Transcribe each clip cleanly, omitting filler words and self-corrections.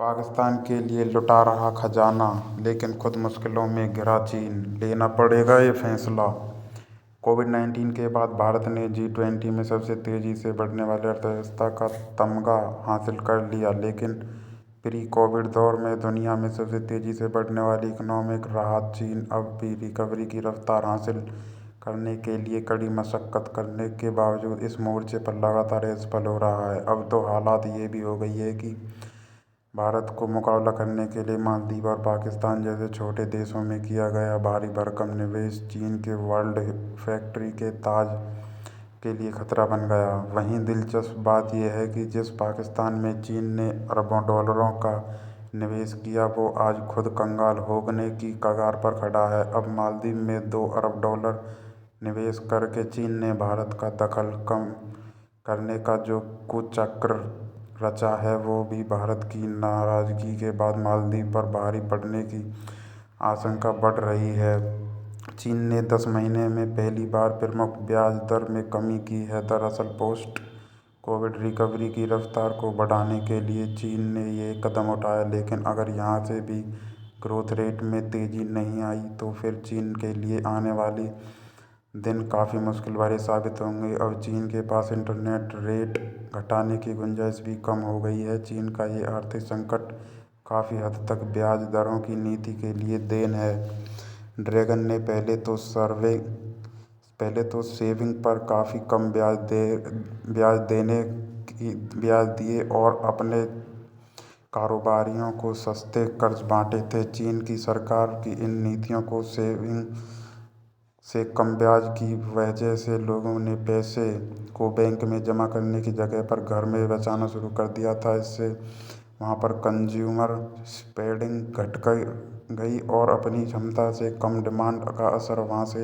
पाकिस्तान के लिए लुटा रहा खजाना, लेकिन खुद मुश्किलों में घिरा चीन, लेना पड़ेगा ये फैसला। कोविड-19 के बाद भारत ने G20 में सबसे तेजी से बढ़ने वाली अर्थव्यवस्था का तमगा हासिल कर लिया, लेकिन प्री कोविड दौर में दुनिया में सबसे तेजी से बढ़ने वाली इकोनॉमिक रहा चीन। अब भी रिकवरी की रफ्तार हासिल करने के लिए कड़ी मशक्कत करने के बावजूद इस मोर्चे पर लगातार असफल हो रहा है। अब तो हालात ये भी हो गई है कि भारत को मुकाबला करने के लिए मालदीव और पाकिस्तान जैसे छोटे देशों में किया गया भारी भरकम निवेश चीन के वर्ल्ड फैक्ट्री के ताज के लिए खतरा बन गया। वहीं दिलचस्प बात यह है कि जिस पाकिस्तान में चीन ने अरबों डॉलरों का निवेश किया, वो आज खुद कंगाल होने की कगार पर खड़ा है। अब मालदीव में $2 अरब निवेश करके चीन ने भारत का दखल कम करने का जो कुचक्र रचा है, वो भी भारत की नाराजगी के बाद मालदीव पर भारी पड़ने की आशंका बढ़ रही है। चीन ने 10 महीने में पहली बार प्रमुख ब्याज दर में कमी की है। दरअसल पोस्ट कोविड रिकवरी की रफ्तार को बढ़ाने के लिए चीन ने ये कदम उठाया, लेकिन अगर यहाँ से भी ग्रोथ रेट में तेजी नहीं आई तो फिर चीन के लिए आने वाले दिन काफ़ी मुश्किल भरे साबित होंगे। अब चीन के पास इंटरेस्ट रेट घटाने की गुंजाइश भी कम हो गई है। चीन का ये आर्थिक संकट काफ़ी हद तक ब्याज दरों की नीति के लिए देन है। ड्रैगन ने पहले तो सेविंग पर काफ़ी कम ब्याज दिए और अपने कारोबारियों को सस्ते कर्ज बांटे थे। चीन की सरकार की इन नीतियों को सेविंग से कम ब्याज की वजह से लोगों ने पैसे को बैंक में जमा करने की जगह पर घर में बचाना शुरू कर दिया था। इससे वहाँ पर कंज्यूमर स्पेंडिंग घट गई और अपनी क्षमता से कम डिमांड का असर वहाँ से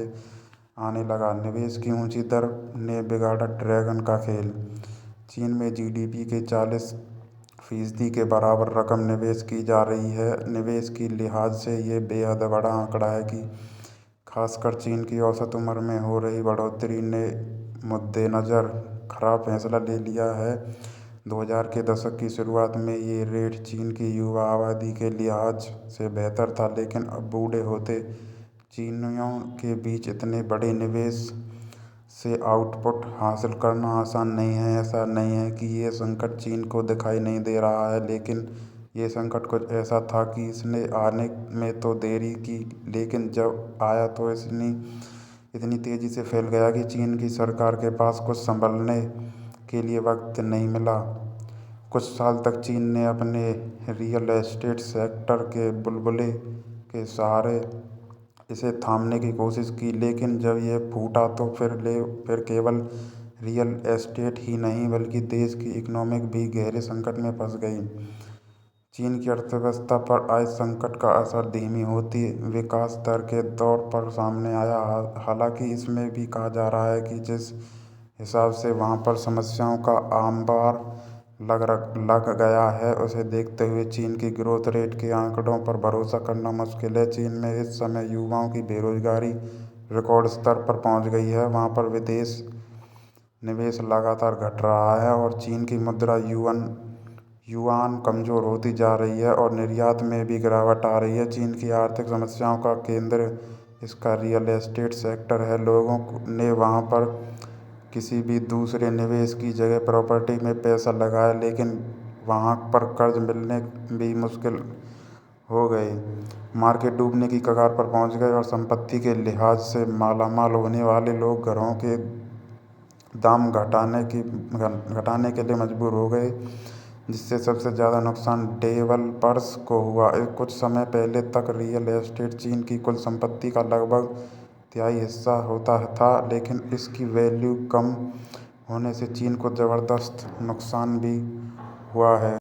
आने लगा। निवेश की ऊंची दर ने बिगाड़ा ड्रैगन का खेल। चीन में GDP के 40% के बराबर रकम निवेश की जा रही है। निवेश की लिहाज से ये बेहद बड़ा आंकड़ा है कि खासकर चीन की औसत उम्र में हो रही बढ़ोतरी ने मद्देनज़र खराब फैसला ले लिया है। 2000 के दशक की शुरुआत में ये रेट चीन की युवा आबादी के लिहाज से बेहतर था, लेकिन अब बूढ़े होते चीनियों के बीच इतने बड़े निवेश से आउटपुट हासिल करना आसान नहीं है। ऐसा नहीं है कि ये संकट चीन को दिखाई नहीं दे रहा है, लेकिन ये संकट कुछ ऐसा था कि इसने आने में तो देरी की, लेकिन जब आया तो इतनी तेज़ी से फैल गया कि चीन की सरकार के पास कुछ संभलने के लिए वक्त नहीं मिला। कुछ साल तक चीन ने अपने रियल एस्टेट सेक्टर के बुलबुले के सहारे इसे थामने की कोशिश की, लेकिन जब यह फूटा तो फिर केवल रियल एस्टेट ही नहीं बल्कि देश की इकोनॉमी भी गहरे संकट में फंस गई। चीन की अर्थव्यवस्था पर आए संकट का असर धीमी होती विकास दर के तौर पर सामने आया। हालांकि इसमें भी कहा जा रहा है कि जिस हिसाब से वहाँ पर समस्याओं का अंबार लग गया है, उसे देखते हुए चीन की ग्रोथ रेट के आंकड़ों पर भरोसा करना मुश्किल है। चीन में इस समय युवाओं की बेरोजगारी रिकॉर्ड स्तर पर पहुँच गई है। वहाँ पर विदेश निवेश लगातार घट रहा है और चीन की मुद्रा युआन कमज़ोर होती जा रही है और निर्यात में भी गिरावट आ रही है। चीन की आर्थिक समस्याओं का केंद्र इसका रियल एस्टेट सेक्टर है। लोगों ने वहाँ पर किसी भी दूसरे निवेश की जगह प्रॉपर्टी में पैसा लगाया, लेकिन वहाँ पर कर्ज मिलने भी मुश्किल हो गए। मार्केट डूबने की कगार पर पहुँच गए और संपत्ति के लिहाज से मालामाल होने वाले लोग घरों के दाम घटाने के लिए मजबूर हो गए, जिससे सबसे ज़्यादा नुकसान डेवलपर्स को हुआ। कुछ समय पहले तक रियल एस्टेट चीन की कुल संपत्ति का लगभग तिहाई हिस्सा होता था, लेकिन इसकी वैल्यू कम होने से चीन को ज़बरदस्त नुकसान भी हुआ है।